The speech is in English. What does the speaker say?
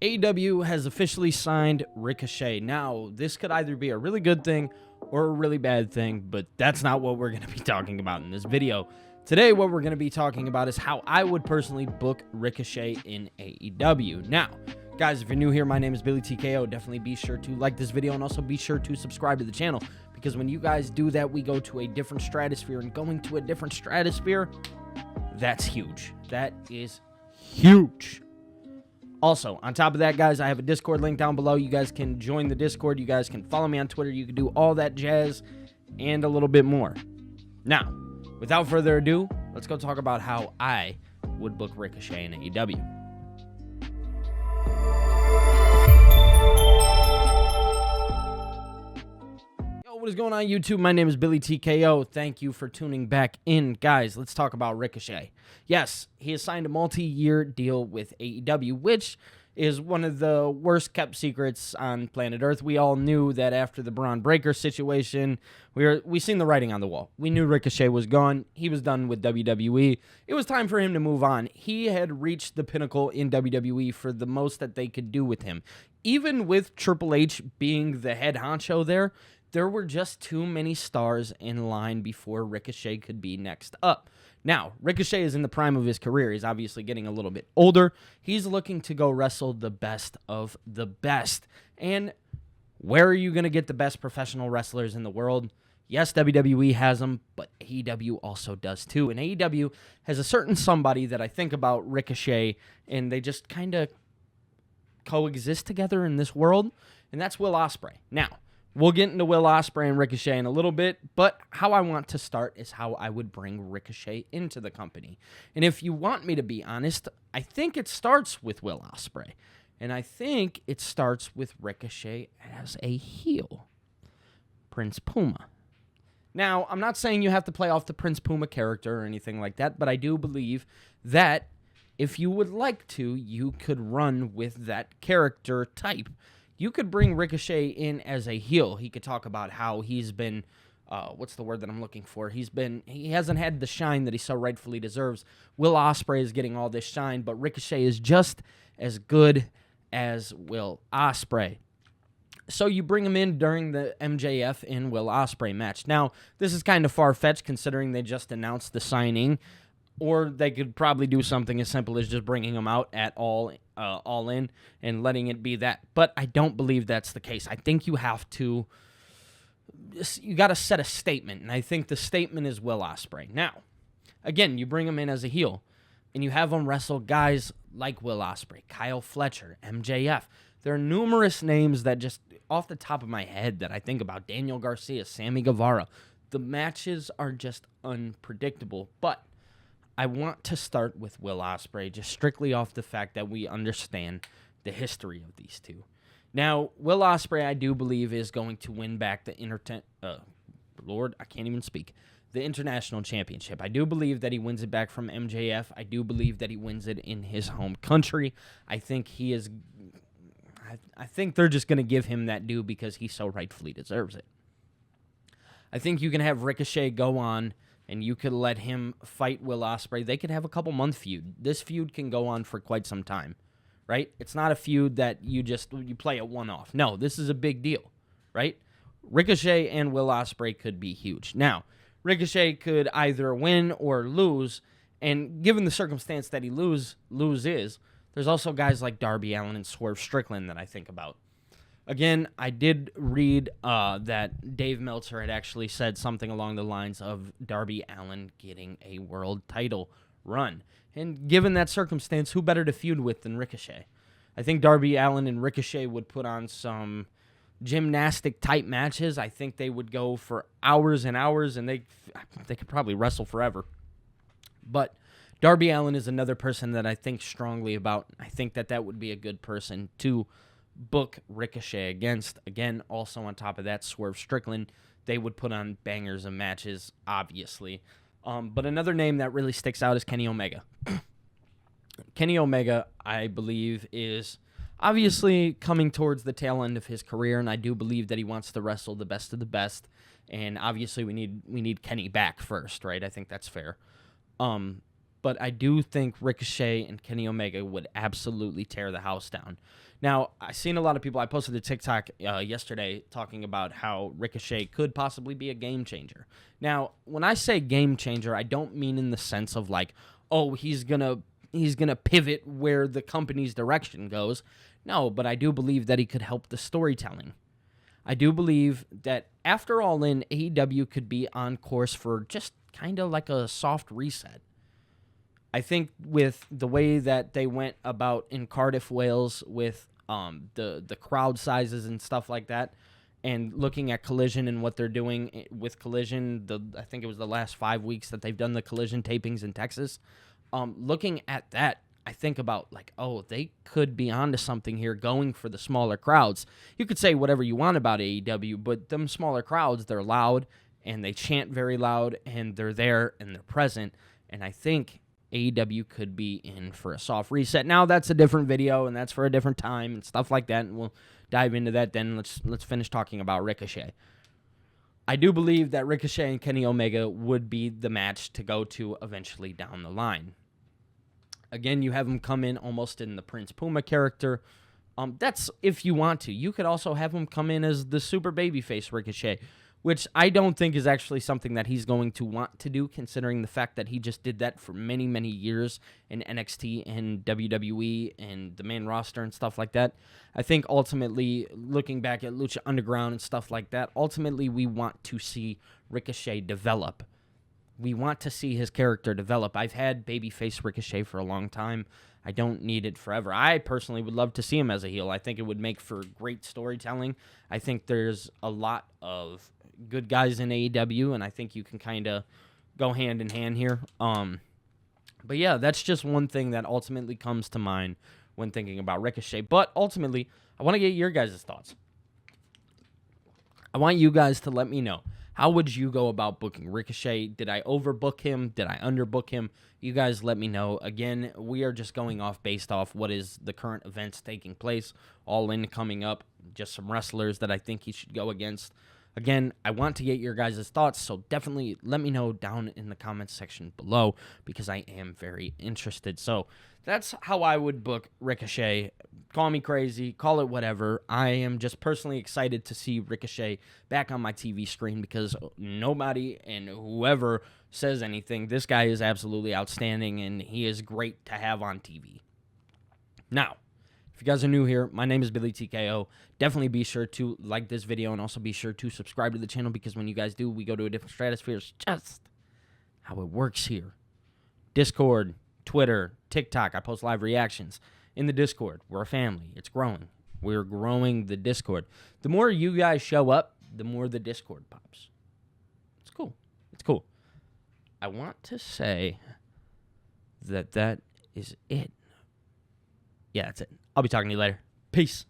AEW has officially signed Ricochet. Now, this could either be a really good thing or a really bad thing, but that's not what we're going to be talking about in this video. Today, what we're going to be talking about is how I would personally book Ricochet in AEW. Now, guys, if you're new here, my name is Billy TKO. Definitely be sure to like this video and also be sure to subscribe to the channel, because when you guys do that, we go to a different stratosphere, and going to a different stratosphere, that's huge. That is huge. Also, on top of that, guys, I have a Discord link down below. You guys can join the Discord. You guys can follow me on Twitter. You can do all that jazz and a little bit more. Now, without further ado, let's go talk about how I would book Ricochet in AEW. What is going on, YouTube? My name is Billy TKO. Thank you for tuning back in. Guys, let's talk about Ricochet. Yes, he has signed a multi-year deal with AEW, which is one of the worst-kept secrets on planet Earth. We all knew that after the Braun Breaker situation, we seen the writing on the wall. We knew Ricochet was gone. He was done with WWE. It was time for him to move on. He had reached the pinnacle in WWE for the most that they could do with him. Even with Triple H being the head honcho there were just too many stars in line before Ricochet could be next up. Now, Ricochet is in the prime of his career. He's obviously getting a little bit older. He's looking to go wrestle the best of the best. And where are you going to get the best professional wrestlers in the world? Yes, WWE has them, but AEW also does too. And AEW has a certain somebody that I think about Ricochet, and they just kind of coexist together in this world, and that's Will Osprey. Now, we'll get into Will Osprey and Ricochet in a little bit, but how I want to start is how I would bring Ricochet into the company. And if you want me to be honest, I think it starts with Will Osprey. And I think it starts with Ricochet as a heel. Prince Puma. Now, I'm not saying you have to play off the Prince Puma character or anything like that, but I do believe that if you would like to, you could run with that character type. You could bring Ricochet in as a heel. He could talk about how he's been, what's the word that I'm looking for? He hasn't had the shine that he so rightfully deserves. Will Osprey is getting all this shine, but Ricochet is just as good as Will Osprey. So you bring him in during the MJF and Will Osprey match. Now, this is kind of far-fetched considering they just announced the signing, or they could probably do something as simple as just bringing him out at Allin and letting it be that. But I don't believe that's the case. I think you got to set a statement, and I think the statement is Will Osprey. Now, again, you bring him in as a heel, and you have him wrestle guys like Will Osprey, Kyle Fletcher, MJF. There are numerous names that just off the top of my head that I think about. Daniel Garcia, Sammy Guevara. The matches are just unpredictable, but I want to start with Will Osprey, just strictly off the fact that we understand the history of these two. Now, Will Osprey, I do believe, is going to win back the International Championship. I do believe that he wins it back from MJF. I do believe that he wins it in his home country. I think they're just going to give him that due because he so rightfully deserves it. I think you can have Ricochet go on, and you could let him fight Will Osprey. They could have a couple-month feud. This feud can go on for quite some time, right? It's not a feud that you play a one-off. No, this is a big deal, right? Ricochet and Will Osprey could be huge. Now, Ricochet could either win or lose, and given the circumstance that he loses, there's also guys like Darby Allin and Swerve Strickland that I think about. Again, I did read that Dave Meltzer had actually said something along the lines of Darby Allin getting a world title run. And given that circumstance, who better to feud with than Ricochet? I think Darby Allin and Ricochet would put on some gymnastic-type matches. I think they would go for hours and hours, and they could probably wrestle forever. But Darby Allin is another person that I think strongly about. I think that would be a good person to book Ricochet against. Again, also on top of that, Swerve Strickland. They would put on bangers of matches, obviously. But another name that really sticks out is Kenny Omega. Kenny Omega, I believe, is obviously coming towards the tail end of his career, and I do believe that he wants to wrestle the best of the best. And obviously, we need Kenny back first, right? I think that's fair. but I do think Ricochet and Kenny Omega would absolutely tear the house down. Now, I've seen a lot of people, I posted a TikTok yesterday talking about how Ricochet could possibly be a game changer. Now, when I say game changer, I don't mean in the sense of like, oh, he's gonna pivot where the company's direction goes. No, but I do believe that he could help the storytelling. I do believe that after Allin, AEW could be on course for just kind of like a soft reset. I think with the way that they went about in Cardiff, Wales, with the crowd sizes and stuff like that, and looking at Collision and what they're doing with Collision, I think it was the last 5 weeks that they've done the Collision tapings in Texas. Looking at that, I think about like, oh, they could be onto something here, going for the smaller crowds. You could say whatever you want about AEW, but them smaller crowds, they're loud and they chant very loud and they're there and they're present. And I think AEW could be in for a soft reset. Now that's a different video and that's for a different time and stuff like that. And we'll dive into that then. Let's finish talking about Ricochet. I do believe that Ricochet and Kenny Omega would be the match to go to eventually down the line. Again, you have him come in almost in the Prince Puma character. That's if you want to. You could also have him come in as the super babyface Ricochet, which I don't think is actually something that he's going to want to do, considering the fact that he just did that for many, many years in NXT and WWE and the main roster and stuff like that. I think ultimately, looking back at Lucha Underground and stuff like that, ultimately we want to see Ricochet develop. We want to see his character develop. I've had babyface Ricochet for a long time. I don't need it forever. I personally would love to see him as a heel. I think it would make for great storytelling. I think there's a lot of good guys in AEW, and I think you can kind of go hand in hand here. But yeah, that's just one thing that ultimately comes to mind when thinking about Ricochet. But ultimately, I want to get your guys' thoughts. I want you guys to let me know. How would you go about booking Ricochet? Did I overbook him? Did I underbook him? You guys let me know. Again, we are just going off based off what is the current events taking place. Allin coming up. Just some wrestlers that I think he should go against. Again, I want to get your guys' thoughts, so definitely let me know down in the comments section below because I am very interested. So that's how I would book Ricochet. Call me crazy, call it whatever. I am just personally excited to see Ricochet back on my TV screen because nobody and whoever says anything, this guy is absolutely outstanding and he is great to have on TV. Now, if you guys are new here, my name is Billy TKO. Definitely be sure to like this video and also be sure to subscribe to the channel because when you guys do, we go to a different stratosphere. It's just how it works here. Discord, Twitter, TikTok, I post live reactions. In the Discord, we're a family. It's growing. We're growing the Discord. The more you guys show up, the more the Discord pops. It's cool. It's cool. I want to say that is it. Yeah, that's it. I'll be talking to you later. Peace.